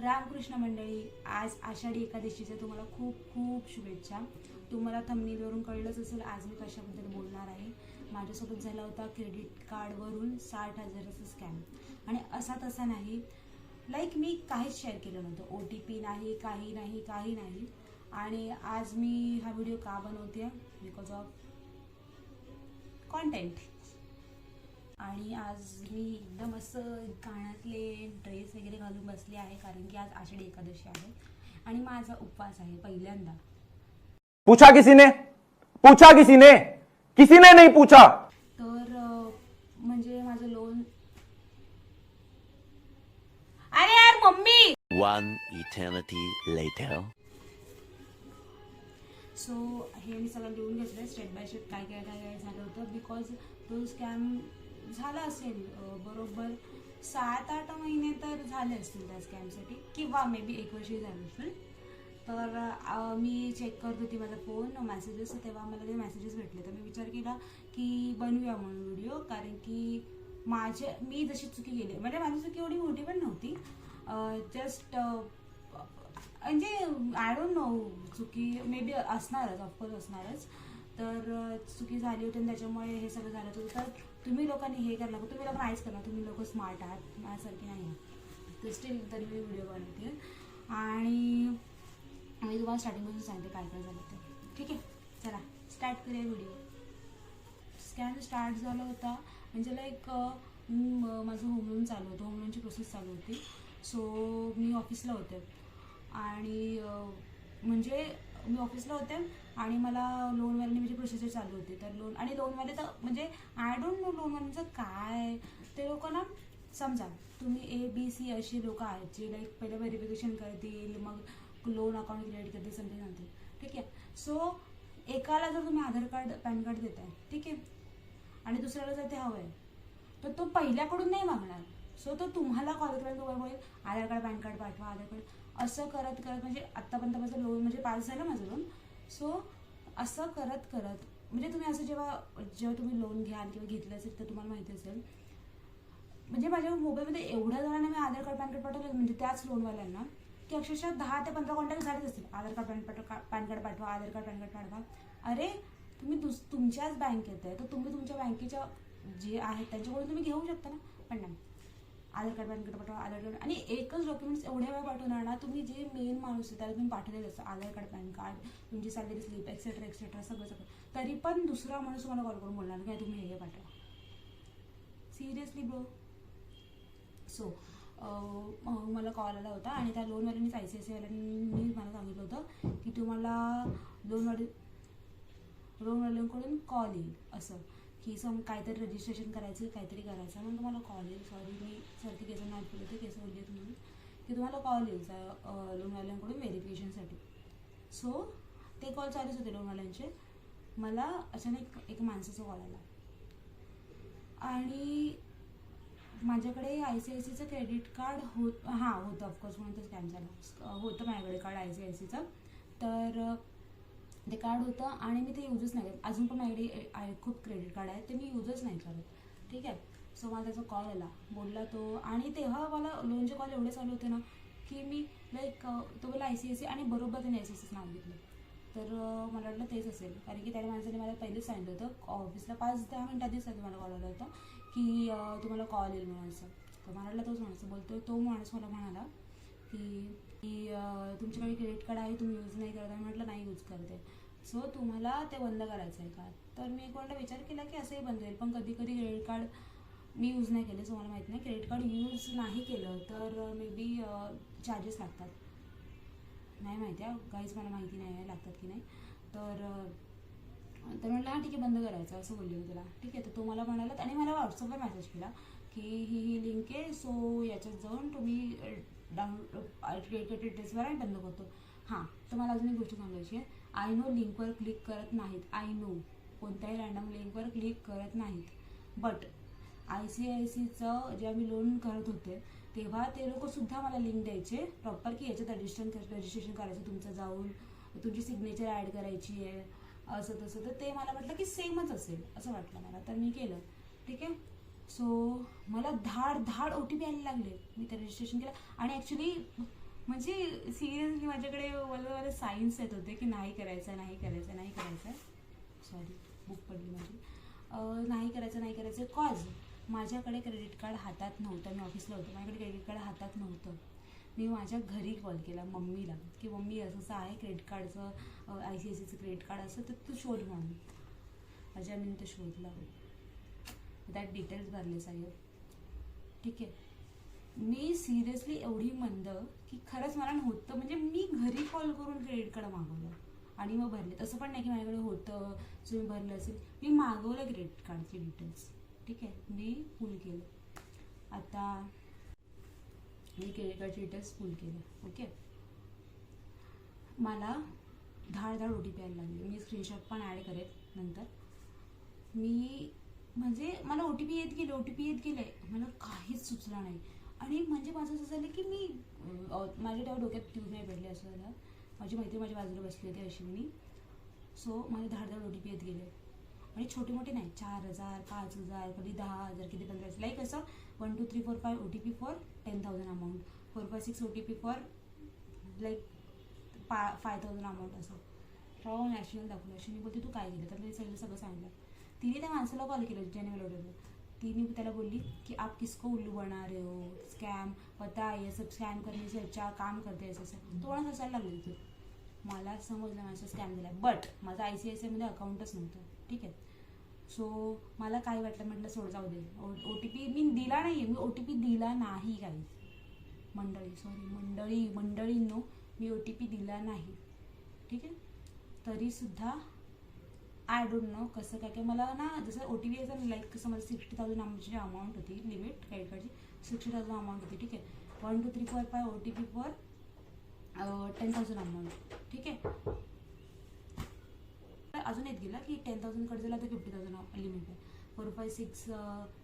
रामकृष्ण मंडळी, आज आषाढी एकादशीच्या तुम्हाला खूप खूप शुभेच्छा. तुम्हाला थंबनेलवरून कळलंच असेल आज मी कशाबद्दल बोलणार आहे. माझ्यासोबत झाला होता क्रेडिट कार्डवरून 60,000चा स्कॅम. आणि असा तसा नाही, मी काहीच शेअर केलं नव्हतं, OTP नाही, काही नाही. आणि आज मी हा व्हिडिओ का बनवते, बिकॉज ऑफ कॉन्टेंट. आणि आज मी एकदम असं कानातले ड्रेस वगैरे घालून बसले आहे, कारण की आज आषाढी एकादशी आहे आणि माझा उपवास आहे पहिल्यांदा. पूछा किसी ने नहीं पूछा. तर म्हणजे माझं लोन, अरे यार mummy. One eternity later. So हे मी सगळं लिहून घेतलं स्टेप बाय स्टेप काय काय काय काय झालं होतं. बिकॉज तो स्कॅम झाला असेल बरोबर 7-8 महिने तर झाले असतील त्या स्कॅमसाठी, किंवा मे बी 1 वर्षही झालं असेल. तर मी चेक करत होती माझा फोन मेसेजेस, तेव्हा मला ते मेसेजेस भेटले. तर मी विचार केला की बनवूया म्हणून व्हिडिओ, कारण की मी जशी चुकी केली, म्हणजे माझी चुकी एवढी मोठी पण नव्हती, जस्ट म्हणजे आय डोंट नो, चुकी मे बी असणारच, ऑफकोर्स असणारच. तर चुकी झाली होती आणि त्याच्यामुळे हे सगळं झालं होतं. तर तुम्ही लोकांनी हे करायला, तुम्ही लोक नाहीच करणार, तुम्ही लोक स्मार्ट आहात, माझ्यासारखी नाही आहात. तर स्टील तरी मी व्हिडिओ बनवते आणि मी तुम्हाला स्टार्टिंगपासून सांगते काय काय झालं ते. ठीक आहे, चला स्टार्ट करूया व्हिडिओ. स्कॅम स्टार्ट झाला होता म्हणजे माझं होम लोन चालू होतं, होम लोनची प्रोसेस चालू होती. सो मी ऑफिसला होते आणि म्हणजे मी ऑफिसला होते आणि मला लोनवाल्याने म्हणजे प्रोसिजर चालू होती. तर लोनवाले तर म्हणजे आय डोंट नो लोनवाल्यांचं काय, ते लोक ना, समजा तुम्ही ABC अशी लोक आहेत जे पहिले व्हेरिफिकेशन करतील, मग लोन अकाउंट क्रिएट करतील, समथिंग. ठीक आहे. सो एकाला जर तुम्ही आधार कार्ड पॅन कार्ड देताय, ठीक आहे, आणि दुसऱ्याला जर ते हवं आहे, तर तो पहिल्याकडून नाही मागणार. सो तो तुम्हाला कॉल करेल, तुम्हाला बोलेल आधार कार्ड पॅन कार्ड पाठवा, आधार कार्ड, असं करत म्हणजे आत्तापर्यंत माझं लोन म्हणजे पास झालं माझं लोन. सो असं करत म्हणजे तुम्ही असं जेव्हा तुम्ही लोन घ्याल किंवा घेतलं असेल तर तुम्हाला माहिती असेल, म्हणजे माझ्या मोबाईलमध्ये एवढ्या जणांना मी आधार कार्ड पॅन कार्ड पाठवलं, म्हणजे त्याच लोनवाल्यांना, की अक्षरशः 10 ते 15 कॉन्टॅक्ट झालेच असतील. आधार कार्ड पॅन कार्ड पाठवा, आधार कार्ड पॅन कार्ड पाठवा. अरे तुम्ही तुमच्याच बँकेत आहे, तर तुम्ही तुमच्या बँकेच्या जे आहेत त्यांच्याकडून तुम्ही घेऊ शकता ना. पण नाही, आधार कार्ड पॅन कार्ड पाठवा, आधार कार्ड, आणि एकच डॉक्युमेंट्स एवढ्या वेळा पाठवणार ना, तुम्ही जे मेन माणूस आहे त्याला तुम्ही पाठवलेलं असतं, आधार कार्ड पॅन कार्ड, तुमची सॅलरी स्लिप, एक्सेट्रा सगळं. तरी पण दुसरा माणूस तुम्हाला कॉल करून बोलणार काय तुम्ही हे पाठवा. Seriously bro. सो मला कॉल आला होता आणि त्या लोनवाल्यांनीच ICICI वाल्यांनी मला सांगितलं होतं की तुम्हाला लोनवाल्यांकडून कॉल येईल, असं की काहीतरी रजिस्ट्रेशन करायचं, काहीतरी करायचं, मग तुम्हाला कॉल येईल. सॉरी मी सारखी केस नाही केलं, ते केस बोलली म्हणून, की तुम्हाला कॉल येईल लोनवाल्यांकडून व्हेरिफिकेशनसाठी. सो ते कॉल चालूच होते लोनवाल्यांचे. मला अचानक एक माणसाचा कॉल आला आणि माझ्याकडे ICICIचं क्रेडिट कार्ड होतं ऑफकोर्स, म्हणून ते स्कॅम झालं होतं. माझ्याकडे कार्ड ICICIचं, तर ते कार्ड होतं आणि मी ते यूजच नाही करत. अजून पण माझ्याकडे खूप क्रेडिट कार्ड आहे, ते मी यूजच नाही करत. ठीक आहे. सो मला त्याचा कॉल आला, बोलला तो, आणि तेव्हा मला लोनचे कॉल एवढे चालू होते ना की मी तो बोला ICICI, आणि बरोबर त्याने ICICIचं नाव घेतलं. तर मला वाटलं तेच असेल, कारण की त्याने माणसाने मला पहिलेच सांगितलं होतं ऑफिसला 5-10 मिनिट आधीच मला कॉल आला होता की तुम्हाला कॉल येईल म्हणून. असं तर मला वाटलं तोच माणूस बोलतो. तो माणूस मला म्हणाला की तुमच्याकडे क्रेडिट कार्ड आहे, तुम्ही यूज नाही करत. मी म्हटलं नाही यूज करते. सो तुम्हाला ते बंद करायचं आहे का. तर मी एक वेळा विचार केला की असंही बंद होईल, पण कधी क्रेडिट कार्ड मी यूज नाही केले. सो मला माहीत नाही, क्रेडिट कार्ड यूज नाही केलं तर मे बी चार्जेस लागतात, नाही माहिती आहे काहीच, मला माहिती नाही आहे लागतात की नाही. तर म्हटलं हां ठीक आहे बंद करायचं, असं बोलले मी त्याला. ठीक आहे. तर तो मला म्हणाला, आणि मला व्हॉट्सअपवर मेसेज केला की ही लिंक आहे, सो याच्यात जाऊन तुम्ही क्रेडिट डिटेल्सवर आणि बंद करतो. हां, तर मला अजून एक गोष्ट सांगायची आहे. आय नो लिंकवर क्लिक करत नाहीत, आय नो कोणत्याही रँडम लिंकवर क्लिक करत नाहीत, बट ICICIचं जेव्हा मी लोन करत होते तेव्हा ते लोकसुद्धा मला लिंक द्यायचे प्रॉपर की याच्यात रजिस्ट्रेशन करायचं, तुमचं जाऊन तुमची सिग्नेचर ॲड करायची आहे, असं तसं. तर ते मला वाटलं की सेमच असेल असं वाटलं मला, तर मी केलं. ठीक आहे. सो मला धाड OTP यायला लागले. मी ते रजिस्ट्रेशन केलं आणि ॲक्च्युली म्हणजे सिरियसली माझ्याकडे मला सायन्स येत होते की नाही करायचं नाही करायचं नाही करायचं. सॉरी बुक पडली माझी. नाही करायचं कॉज माझ्याकडे क्रेडिट कार्ड हातात नव्हतं. मी ऑफिसला होते, माझ्याकडे क्रेडिट कार्ड हातात नव्हतं. मी माझ्या घरी कॉल केला मम्मीला की मम्मी असं आहे क्रेडिट कार्डचं, ICICIचं क्रेडिट कार्ड असं तर तू शोध म्हणून. माझ्या मी ते शोधलं, त्यात डिटेल्स भरले साहेब. ठीक आहे. मी सिरियसली एवढी मंद की खरंच मला नव्हतं, म्हणजे मी घरी कॉल करून क्रेडिट कार्ड मागवलं आणि मग भरले. तसं पण नाही की माझ्याकडे होतं सो मी भरलं असेल. मी मागवलं क्रेडिट कार्डचे डिटेल्स. ठीक आहे, मी फुल केलं. आता मी क्रेडिट कार्डचे डिटेल्स फुल केले. ओके, मला धाड OTP यायला लागले. मी स्क्रीनशॉट पण ॲड करेन नंतर. मी म्हणजे मला OTP येत गेले, मला काहीच सुचलं नाही. आणि म्हणजे माझं असं झालं की मी माझ्या तेव्हा डोक्यात ट्यूब नाही पडली. असं झालं, माझी मैत्री माझ्या बाजूला बसली होती अश्विनी. सो मला धाड OTP येत गेले. आणि छोटे मोठे नाही, 4000, 5000, कधी 10000, कधी 15000. लाईक असं 1 2 3 4 5 OTP for 10,000 amount, 4 5 6 OTP for like 5000 amount असं. तेव्हा नॅशनल दाखवलं. अश्विनी बोलते तू काय केलं, तर मी सगळं सांगितलं. तिने त्या माणसाला कॉल केला ज्याने मला ओढवलं. तिने त्याला बोलली की आप किसको उल्लू बना रहे हो, स्कॅम पता है, ये सब स्कॅम करने से अच्छा काम करते असं. तो मला हसायला लागलं तिथे. मला समजलं माझं स्कॅम झाला, बट माझं ICICIमध्ये अकाउंटच नव्हतं. ठीक आहे. सो मला काय वाटलं, म्हटलं सोड जाऊ दे. OTP मी दिला नाही, मी OTP दिला नाही काही. मंडळींनो मी OTP दिला नाही. ठीक आहे. तरीसुद्धा आय डोंट नो कसं काय मला ना, जसं OTP यायचं लाईक कसं माझं 60,000 आमची अमाऊंट होती लिमिट क्रेडिट कार्डची, 60,000 अमाऊंट होती. ठीक आहे. 1 2 3 4 5 OTP फॉर 10,000 अमाऊंट. ठीक आहे. अजून येत गेला की 10,000 कट झाला तर 50,000 लिमिट आहे. 4 5 6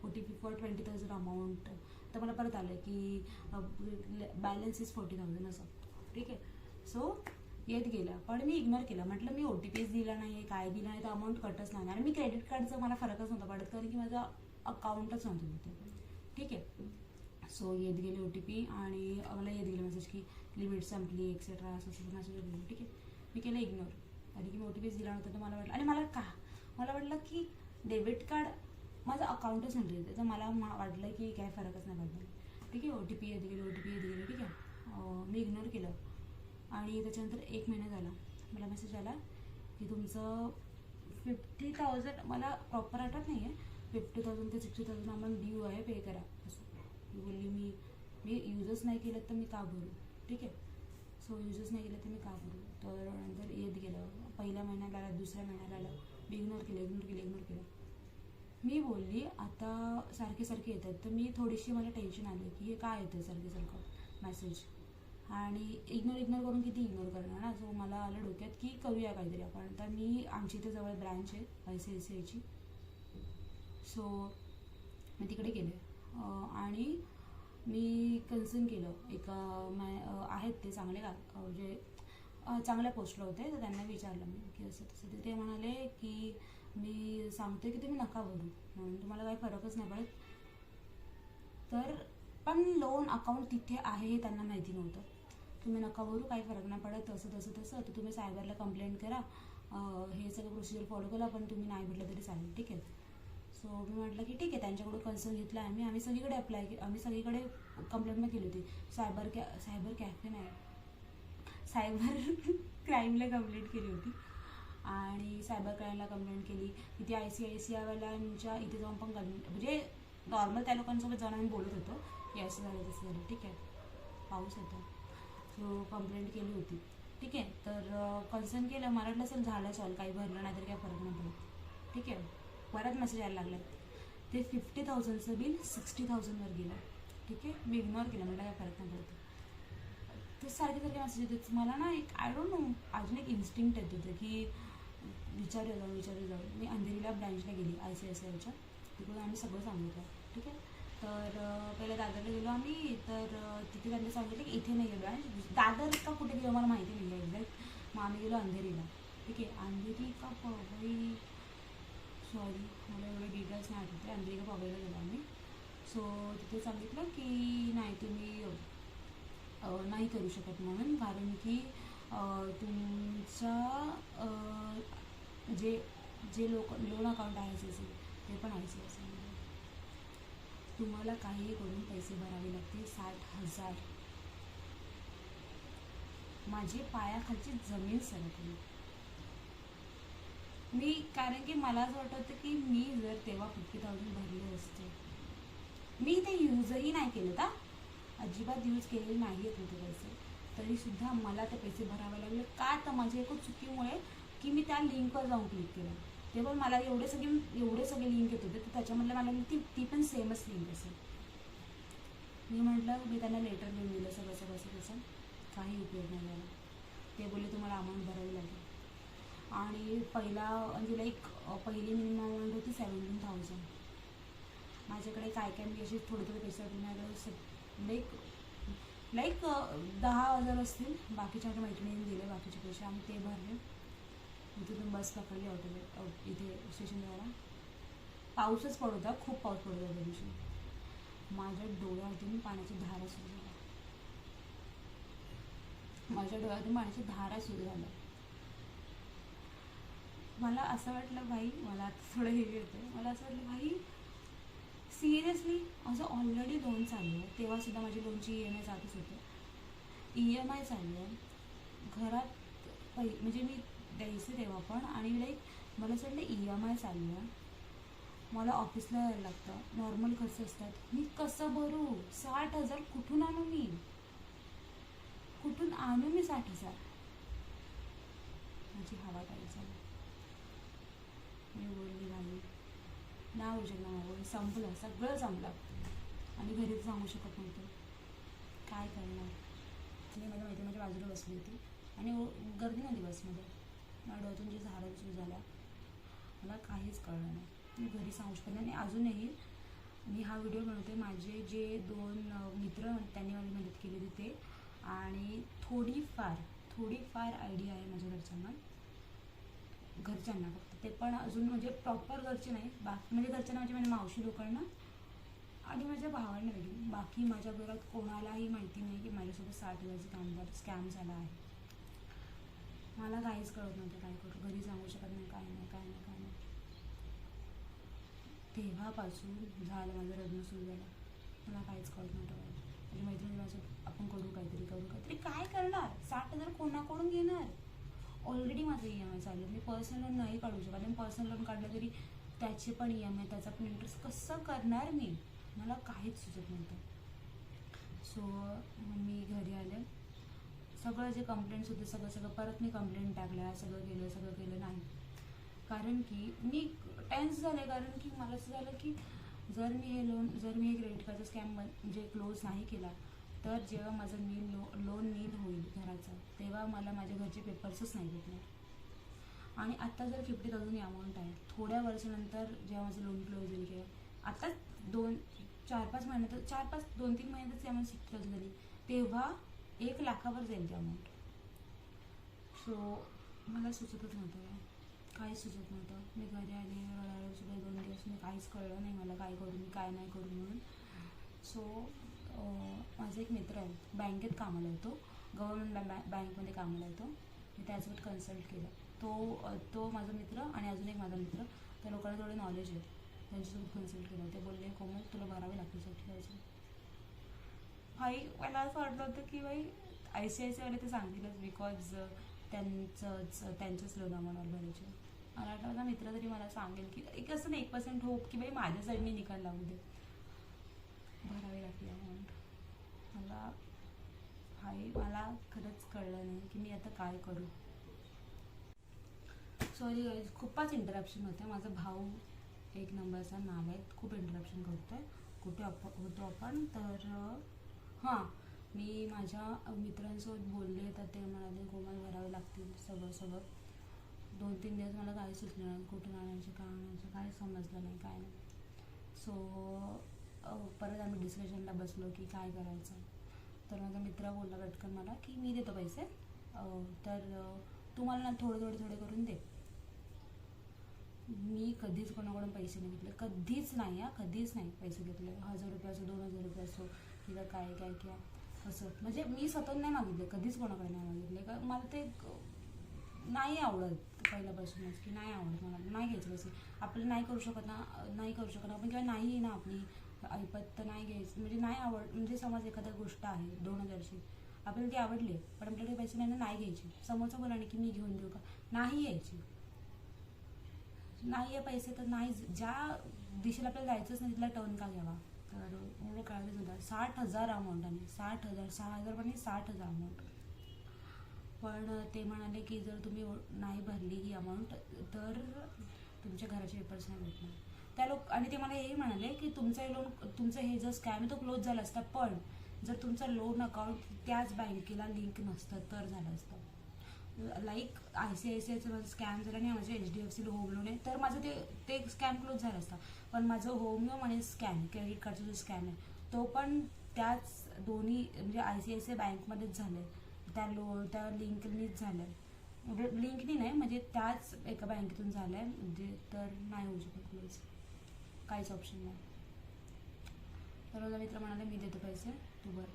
OTP फॉर 20,000 अमाऊंट. तर मला परत आलं की बॅलन्स इज 40,000 असं. ठीक आहे. सो येत गेलं, पण मी इग्नोर केलं. म्हटलं मी OTPच दिला नाही, काय दिला नाही तर अमाऊंट कटच नाही. आणि मी क्रेडिट कार्डचं मला फरकच नव्हता पडत, कारण की माझं अकाउंटच नव्हतं तिथे. ठीक आहे. सो येत गेले OTP आणि मला येत गेलं मेसेज की लिमिट संपली एक्सेट्रा असं मेसेज गेलं. ठीक आहे. मी केलं इग्नोर, कारण की मी OTPच दिला नव्हता. तर मला वाटलं, आणि मला वाटलं की डेबिट कार्ड माझं अकाउंटच नव्हतं तिथे, तर मला वाटलं की काय फरकच नाही पडला. ठीक आहे. OTP येत गेले. ठीक आहे. मी इग्नोर केलं. आणि त्याच्यानंतर 1 महिना झाला, मला मेसेज आला की तुमचं 50,000, मला प्रॉपर आठवत नाही आहे, 50,000 ते 60,000 अमाऊंट ड्यू आहे, पे करा असं. मी बोलली मी यूजच नाही केलं तर मी का भरू. ठीक आहे. सो यूजच नाही केलं तर मी का भरू. तर नंतर येत गेलं, पहिल्या महिन्याला आला, दुसऱ्या महिन्याला आलं. मी इग्नोर केलं. मी बोलली आता सारखे येतात, तर मी थोडीशी मला टेन्शन आलं की हे काय येतं सारखं मेसेज. आणि इग्नोर करून किती इग्नोर करणार ना. सो मला आलं डोक्यात की करूया काहीतरी आपण. तर मी आमची इथे जवळ ब्रँच आहे ICICIची. सो मी तिकडे गेले आणि मी कन्सर्न केलं. आहेत ते चांगले जे चांगल्या पोस्टला होते, तर त्यांना विचारलं मी की असं तसं. ते म्हणाले की मी सांगते की तुम्ही नका भरू म्हणून, तुम्हाला काही फरकच नाही पडत. तर पण लोन अकाउंट तिथे आहे हे त्यांना माहिती नव्हतं. तुम्ही नका भरू, काही फरक नाही पडत, तसं तर तुम्ही सायबरला कंप्लेंट करा, हे सगळं प्रोसिजर फॉलो करा, पण तुम्ही नाही भेटलं तरी चालेल. ठीक आहे. सो मी म्हटलं की ठीक आहे, त्यांच्याकडून कन्सर्न घेतला आम्ही सगळीकडे आम्ही सगळीकडे कंप्लेंट पण केली होती. सायबर कॅफे नाही, सायबर क्राईमला कंप्लेंट केली होती. आणि सायबर क्राईमला कंप्लेंट केली. इथे ICICIवाल्यांच्या इथे जाऊन पण म्हणजे नॉर्मल त्या लोकांसोबत जाऊन आम्ही बोलत होतो की असं झालं तसं झालं. ठीक आहे. पाऊस होता. सो कंप्लेंट केली होती. ठीक आहे. तर कन्सर्न केलं. मला वाटलं असेल झालं सॉल्व, काही भरलं नाही तरी काही फरक नाही पडत. ठीक आहे. परत मेसेज यायला लागला. ते 50,000चं बिल 60,000वर गेलं. ठीक आहे. मी इग्नोर केलं, म्हटलं काय फरक नाही पडत. ते सारखे मेसेज येतात मला ना. एक आय डोंट नो, अजून एक इन्स्टिंक्ट येत होतं की विचारू जाऊ. मी अंधेरीला ब्रँचला गेली ICICIच्या. तिकडून आम्ही सगळं सांगितलं. ठीक आहे. तर पहिल्या दादरला गेलो आम्ही. तर तिथे त्यांनी सांगितलं की इथे नाही आहे ब्रँच. दादर का कुठे गेलो मला माहिती नाही आहे एक्झॅक्ट. मग आम्ही गेलो अंधेरीला. ठीक आहे. अंधेरी का पवई, सॉरी मला एवढे डिटेल्स नाही आठवते. अंधेरी का पवईला गेलो आम्ही. सो तिथे सांगितलं की नाही तुम्ही नाही करू शकत म्हणून, कारण की तुमचा जे जे लोन अकाउंट आहे ICICI ते पण ICICI तुम्हाला काही करून पैसे भरावे लागतील 60,000. माझी पायाखालची जमीन सरकली मी, कारण की मला असं वाटत होतं की मी जर तेव्हा 50,000 भरले असते. मी ते यूजही नाही केलं का, अजिबात यूज केलेले नाही आहेत मी ते पैसे, तरीसुद्धा मला ते पैसे भरावे लागले का, तर माझ्या एका चुकीमुळे की मी त्या लिंकवर जाऊन क्लिक केलं. तेव्हा मला एवढे सगळे लिंक येत होते, तर त्याच्यामधलं मला ती पण सेमच लिंक असेल. मी म्हटलं, मी त्यांना लेटर लिहून दिलं सगळं काही उपयोग नाही झाला. ते बोलले तुम्हाला अमाऊंट भरावी लागेल. आणि पहिली मिनिमम अमाऊंट होती 17,000. माझ्याकडे काय मी असे थोडे पैसे होते माझ्याकडे, लाईक 10,000 असतील. बाकीच्या माझ्या मैत्रिणीने दिले बाकीचे पैसे, आम्ही ते भरले. तिथून बस पकडली ऑटो इथे स्टेशनद्वारा. पाऊसच पडत होता, खूप पाऊस पडत होता त्या दिवशी. माझ्या डोळ्यातून पाण्याची धारा सुरू झाली. मला असं वाटलं भाई, मला आता थोडं हे येतं, मला असं वाटलं भाई सिरियसली असं ऑलरेडी लोन चालू आहे. तेव्हासुद्धा माझी लोनची EMI जातच होते. EMI चालू आहे घरात, म्हणजे मी द्यायचे तेव्हा पण, आणि लाईक मला असं वाटलं EMI चालू आहे, मला ऑफिसला यायला लागतं, नॉर्मल खर्च असतात, मी कसं भरू 60,000? कुठून आणू मी 60,000? माझी हवा टाईट झाली. मी बोलली भाई ना उजळला, माझं संपलं, सगळं संपलं. आणि घरीच सांगू शकत नव्हतं, काय करणार. मी माझ्या मैत्रिणीच्या बाजूला बसली होती आणि गर्दी नव्हती बसमध्ये. माझ्या डोळ्यातून जे झाडं सुरू झाल्या, मला काहीच कळलं नाही. मी घरी सांगू शकत नाही. आणि अजूनही मी हा व्हिडिओ बनवते, माझे जे 2 मित्र त्यांनी मला मदत केली तिथे, आणि थोडीफार आयडिया आहे माझ्या घरच्यांना फक्त, ते पण अजून म्हणजे प्रॉपर घरचे नाही. बाकी म्हणजे घरच्यांना म्हणजे माझ्या मावशी लोकांना आणि माझ्या भावांना वेगळी. बाकी माझ्या घरात कोणालाही माहिती नाही की माझ्यासोबत 60,000 स्कॅम झाला आहे. मला काहीच कळत नव्हतं काय करू, घरी सांगू शकत नाही, काय नाही. तेव्हापासून झालं माझं रडणं सुरू झालं. मला काहीच कळत नव्हतं. माझी मैत्रिणी माझं, आपण करू काहीतरी. काय करणार, 60,000 कोणाकडून घेणार? ऑलरेडी माझं EMI चालू आहे. मी पर्सनल लोन नाही काढू शकत. आणि पर्सनल लोन काढलं तरी त्याचे पण EMI, त्याचा पण इंटरेस्ट, कसं करणार मी? मला काहीच सुचत नव्हतं. सो मी घरी आले, सगळं जे कंप्लेंट्स होते सगळं परत मी कंप्लेंट टाकल्या, सगळं केलं नाही. कारण की मी टेन्स झाले, कारण की मला असं झालं की जर मी हे क्रेडिट कार्डचा स्कॅम म्हणजे क्लोज नाही केला, तर जेव्हा माझं लोन नील होईल घराचं, तेव्हा मला माझ्या घरचे पेपर्सच नाही भेटणार. आणि आत्ता जर 50,000 अमाऊंट आहे, थोड्या वर्षानंतर जेव्हा माझं लोन क्लोज होईल, किंवा आता 2-4-5 महिन्यात 2-3 महिन्यातच अमाऊंट 60,000 झाली, तेव्हा 1,00,000वर जाईल ती अमाऊंट. सो मला सुचतच नव्हतं, काहीच सुचत नव्हतं. मी घरी आले, रडायला सुद्धा 2 दिवस. मी काहीच कळलं नाही मला काय करू, मी काय नाही करू म्हणून. सो माझा एक मित्र आहे, बँकेत कामाला येतो, गव्हर्नमेंट बँकमध्ये कामाला येतो. मी त्याच्यासोबत कन्सल्ट केलं. तो माझा मित्र आणि अजून एक माझा मित्र, त्या लोकांना थोडे नॉलेज आहे, त्यांच्यासोबत कन्सल्ट केलं. ते बोलले कोमल तुला भरावे लागतील 60,000. भाई मला असं वाटलं होतं की भाई ICICIवाले ते सांगतीलच, बिकॉज त्यांचंच लोन आम्हाला भरायचे. मला वाटलं माझा मित्र तरी मला सांगेल की एक असं 1% होप की भाई माझ्या साईडने निकाल लावू दे, भरावी लागली अमाऊंट. मला खरंच कळलं नाही की मी आता काय करू. सॉरी गाईज, खूपच इंटरप्शन होतं. माझा भाऊ एक नंबरचा नाव आहे, खूप इंटरप्शन करतोय. कुठे होतो आपण तर हां, मी माझ्या मित्रांसोबत बोलले, तर ते म्हणाले कोमल भरावे लागतील सगळं. 2-3 दिवस मला काही सुचलं नाही, कुठून आणायचं, काय आणायचं, काय समजलं नाही, काय नाही. सो परत आम्ही डिस्कशनला बसलो की काय करायचं. तर माझा मित्र बोलला पटकन मला की मी देतो पैसे, तर तुम्हाला ना थोडे करून दे. मी कधीच कोणाकडून पैसे नाही घेतले, कधीच नाही पैसे घेतले. 1,000 रुपये असो, 2,000 रुपये असो, किंवा काय किंवा असं म्हणजे मी स्वतःहून नाही मागितले, कधीच कोणाकडे नाही मागितले. का मला ते नाही आवडत पहिल्यापासूनच, की नाही आवडत मला, नाही घ्यायचं पैसे. आपलं नाही करू शकत ना, नाही करू शकत आपण, किंवा नाही ना आपली ऐपत तर नाही घ्यायचं. म्हणजे नाही आवड, म्हणजे समज एखाद्या गोष्ट आहे 2000ची, आपल्याला ती आवडली आहे पण आपल्याकडे पैसे नाही ना, नाही घ्यायची. समोरचं बोला की मी घेऊन देऊ का, नाही घ्यायची. नाही आहे पैसे तर नाही, ज्या दिशेला आपल्याला जायचंच नाही तिथला टर्न का घ्यावा. तर एवढं कळायचं होतं. 60,000 अमाऊंट आणि 60,000, 6,000 पण नाही, 60,000 अमाऊंट. पण ते म्हणाले की जर तुम्ही नाही भरली ही अमाऊंट तर तुमच्या घराचे पेपर्स नाही भेटणार. त्या लोक, आणि ते मला हेही म्हणाले की तुमचं लोन, तुमचं हे जर स्कॅम आहे तो क्लोज झाला असता, पण जर तुमचं लोन अकाउंट त्याच बँकेला लिंक नसतं तर झालं असतं. लाईक ICICIचं माझं स्कॅम झालं आणि माझं HDFCला होम लोन आहे, तर माझं ते स्कॅम क्लोज झालं असतं. पण माझं होम लोन आणि स्कॅम, क्रेडिट कार्डचा जो स्कॅम आहे तो पण त्याच दोन्ही म्हणजे ICICI बँकमध्येच झालं आहे. त्या लिंकनीच झालं आहे, लिंकनी नाही म्हणजे त्याच एका बँकेतून झालं आहे. म्हणजे तर नाही होऊ शकत क्लोज, काहीच ऑप्शन नाही. तर माझा मित्र म्हणाले मी देते पैसे, तू भर.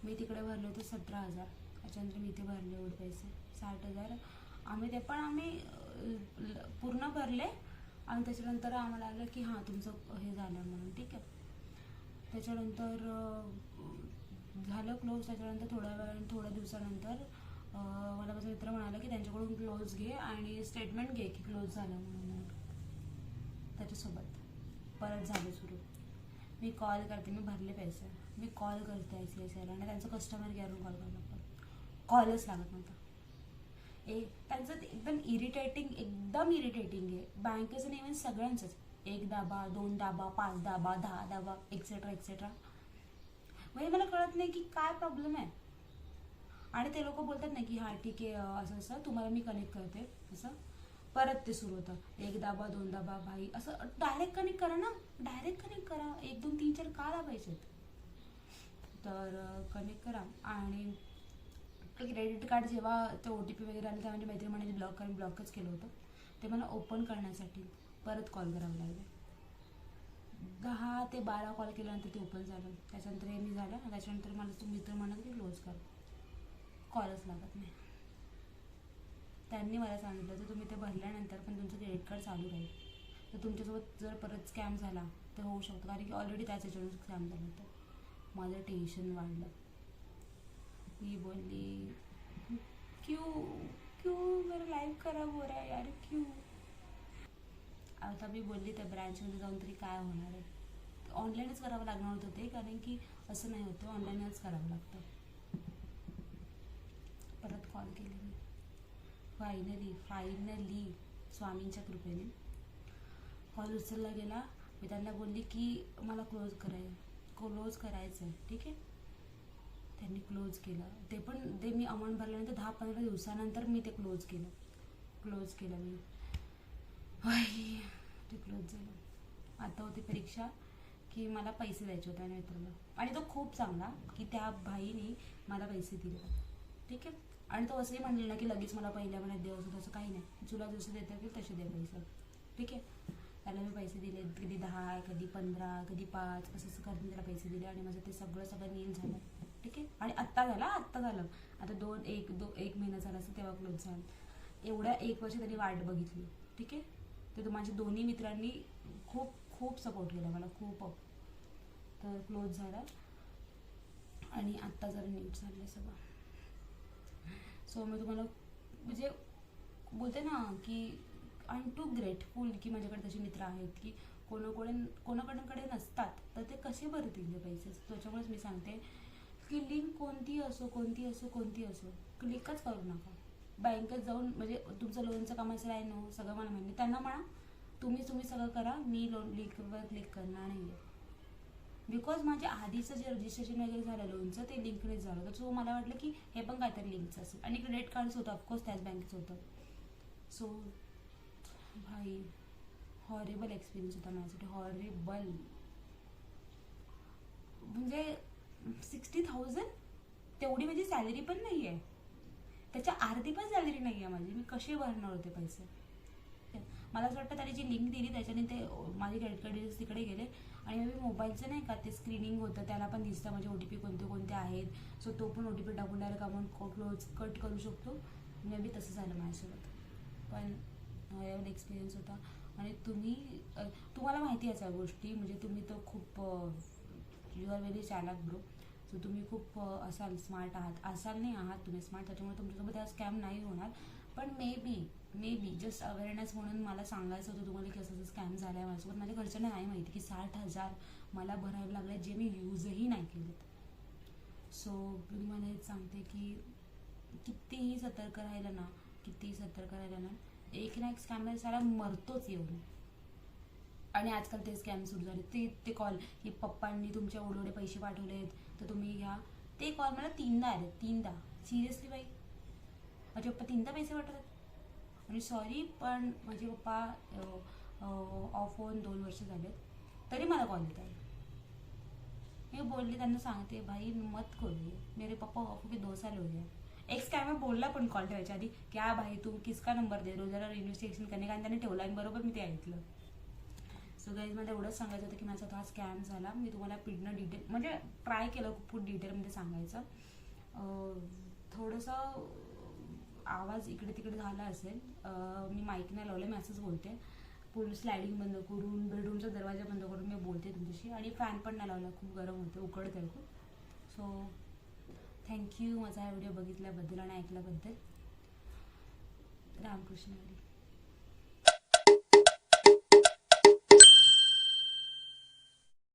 मी तिकडे भरले होते 17,000, त्याच्यानंतर मी इथे भरले एवढे पैसे 60,000. आम्ही पूर्ण भरले आणि त्याच्यानंतर आम्हाला आलं की हां तुमचं हे झालं म्हणून, ठीक आहे. त्याच्यानंतर झालं क्लोज. त्याच्यानंतर थोड्या दिवसानंतर मला माझा मित्र म्हणाला की त्यांच्याकडून क्लोज घे आणि स्टेटमेंट घे की क्लोज झालं म्हणून. त्याच्यासोबत परत झालं सुरू. मी कॉल करते, मी भरले पैसे, मी कॉल करते ICICIला आणि त्यांचं कस्टमर केअरवरून कॉल करायला लागतं, कॉलच लागत नव्हता. त्यांचं एकदम इरिटेटिंग आहे. बँकेचं नेहमी सगळ्यांचंच 1 दाबा, 2 दाबा, 5 दाबा, 10 दाबा, एक्सेट्रा एक्सेट्रा. म्हणजे मला कळत नाही की काय प्रॉब्लेम आहे. आणि ते लोक बोलतात ना की हां ठीक आहे, असं असं तुम्हाला मी कनेक्ट करते, असं परत ते सुरू होतं 1 दाबा, 2 दाबा. भाई असं डायरेक्ट कनेक्ट करा ना, डायरेक्ट कनेक्ट करा, 1 2 3 4 का दाबायचेत. तर कनेक्ट करा. आणि क्रेडिट कार्ड जेव्हा ते OTP वगैरे आले तेव्हा माझी मैत्रीण म्हणाली ब्लॉकच केलं होतं. ते मला ओपन करण्यासाठी परत कॉल करावा लागला. 10 ते 12 कॉल केल्यानंतर ते ओपन झालं. त्याच्यानंतर हे मी झालं. त्याच्यानंतर मला तो मित्र म्हणाला की क्लोज कर, कॉलच लागत नाही. त्यांनी मला सांगितलं तर तुम्ही ते भरल्यानंतर पण तुमचं क्रेडिट कार्ड चालू राहील, तर तुमच्यासोबत जर परत स्कॅम झाला तर होऊ शकतो, कारण की ऑलरेडी त्याच याच्यावरून स्कॅम झालं होतं. माझं टेन्शन वाढलं. मी बोलली क्यों मेरा लाईफ खराब हो रहा है यार, क्यों. आता मी बोलली त्या ब्रँचमध्ये जाऊन तरी काय होणार आहे. ऑनलाईनच करावं लागणार होतं ते, कारण की असं नाही होतं, ऑनलाईनच करावं लागतं. परत कॉल केले मी. फायनली स्वामींच्या कृपेने कॉल उचलला गेला. मी त्यांना बोलली की मला क्लोज करायचं आहे, ठीक आहे. त्यांनी क्लोज केलं. ते मी अमाऊंट भरल्यानंतर 10-15 दिवसानंतर मी ते क्लोज केलं मी. ते क्लोज झालं. आता होती परीक्षा की मला पैसे द्यायचे होते आणि मित्राला, आणि तो खूप चांगला की त्या भाईने मला पैसे दिले, ठीक आहे. आणि तो असंही म्हणलेला की लगेच मला पहिल्या महिन्यात दे, असं तसं काही नाही, तुला जसं देता येईल तसे दे पैसे, ठीक आहे. त्याला मी पैसे दिले, कधी 10, कधी 15, कधी 5, असं करते त्याला पैसे दिले आणि माझं ते सगळं नील झालं, ठीक आहे. आणि आत्ता झालं आता 1 महिना झाला असं तेव्हा क्लोज झालं. एवढ्या 1 वर्ष त्यांनी वाट बघितली, ठीक आहे. तर माझ्या दोन्ही मित्रांनी खूप सपोर्ट केला मला, खूप. तर क्लोज झाला आणि आत्ता जरा नीट झालं सगळं. सो मी तुम्हाला म्हणजे बोलते ना की आय एम टू ग्रेटफुल की माझ्याकडे तसे मित्र आहेत की कोणाकडे नसतात तर ते कसे भरतील ते पैसे. त्याच्यामुळेच मी सांगते की लिंक कोणती असो क्लिकच करू नका. बँकेत जाऊन म्हणजे तुमचं लोनचं काम असेल आहे नो सगळं मला माहिती, त्यांना म्हणा तुम्ही सगळं करा, मी लोन लिंकवर क्लिक करणार नाही आहे. बिकॉज माझ्या आधीचं जे रजिस्ट्रेशन वगैरे झालं लोनचं ते लिंकनेच झालं होतं. सो मला वाटलं की हे पण काहीतरी लिंकचं असेल. आणि क्रेडिट कार्डच होतं, ऑफकोर्स त्याच बँकेचं होतं. सो भाई हॉरेबल एक्सपिरियन्स होता माझ्यासाठी, हॉरेबल. म्हणजे 60,000 तेवढी माझी सॅलरी पण नाही आहे, त्याच्या अर्धी पण सॅलरी नाही आहे माझी. मी कसे भरणार होते पैसे. मला असं वाटतं त्याने जी लिंक दिली त्याच्याने ते माझे क्रेडिट कार्ड डिटेल्स तिकडे गेले आणि मी मोबाईलचं नाही का ते स्क्रीनिंग होतं त्याला पण दिसतं म्हणजे OTP कोणते कोणते आहेत. सो तो पण OTP टाकून डायरेक्ट अमाऊंट क्लोज कट करू शकतो. मे बी तसं झालं माझ्यासोबत. पण एवढा एक्सपिरियन्स होता. आणि तुम्हाला माहिती आहे सगळ्या गोष्टी म्हणजे तुम्ही तर खूप यू आर व्हेरी चालाक ब्रो. सो तुम्ही खूप असाल स्मार्ट असाल नाही आहात तुम्ही स्मार्ट, त्याच्यामुळे तुमच्यासोबत हा स्कॅम नाही होणार. पण मे बी जस्ट अवेअरनेस म्हणून मला सांगायचं होतं तुम्हाला की असं स्कॅम झाला आहे माझ्यासोबत. माझ्या घरच्यांना नाही माहिती की 60,000 मला भरायला लागले जे मी यूजही नाही केलेत. सो मी मला हेच सांगते की कितीही सतर्क राहिलं ना एक ना एक स्कॅमर सारा मरतोच येऊन. आणि आजकाल ते स्कॅम सुरू झाले ते कॉल की पप्पांनी तुमच्या एवढे पैसे पाठवलेत तर तुम्ही घ्या. ते कॉल मला 3दा आले. 3दा सिरियसली बाई माझे पप्पा 3दा पैसे पाठवतात. आणि सॉरी पण माझे पप्पा ऑफ होऊन 2 वर्ष झालेत तरी मला कॉल येत आहे. मी बोलली त्यांना सांगते भाई मत करूये मेरे पप्पा ऑफ होके 2 साल हो गए. एक स्कॅमर बोलला पण कॉल ठेवायच्या आधी क्या भाई तू किसका नंबर दे रो जरा इन्व्हेस्टिगेशन करणे का, आणि त्याने ठेवला आणि बरोबर मी ते ऐकलं. सो गाईज मला एवढंच सांगायचं होतं की माझा तो हा स्कॅम झाला. मी तुम्हाला पूर्ण डिटेल म्हणजे ट्राय केलं खूप डिटेलमध्ये सांगायचं. थोडंसं आवाज इकडे तिकडे झाला असेल. मी माईक नाही लावलं मी असंच बोलते. पूर्ण स्लायडिंग बंद करून बेडरूमचा दरवाजा बंद करून मी बोलते तुमच्याशी. आणि फॅन पण नाही लावला खूप गरम होते उकडत आहे खूप. सो थँक्यू माझा हा व्हिडिओ बघितल्याबद्दल आणि ऐकल्याबद्दल. रामकृष्ण हरी.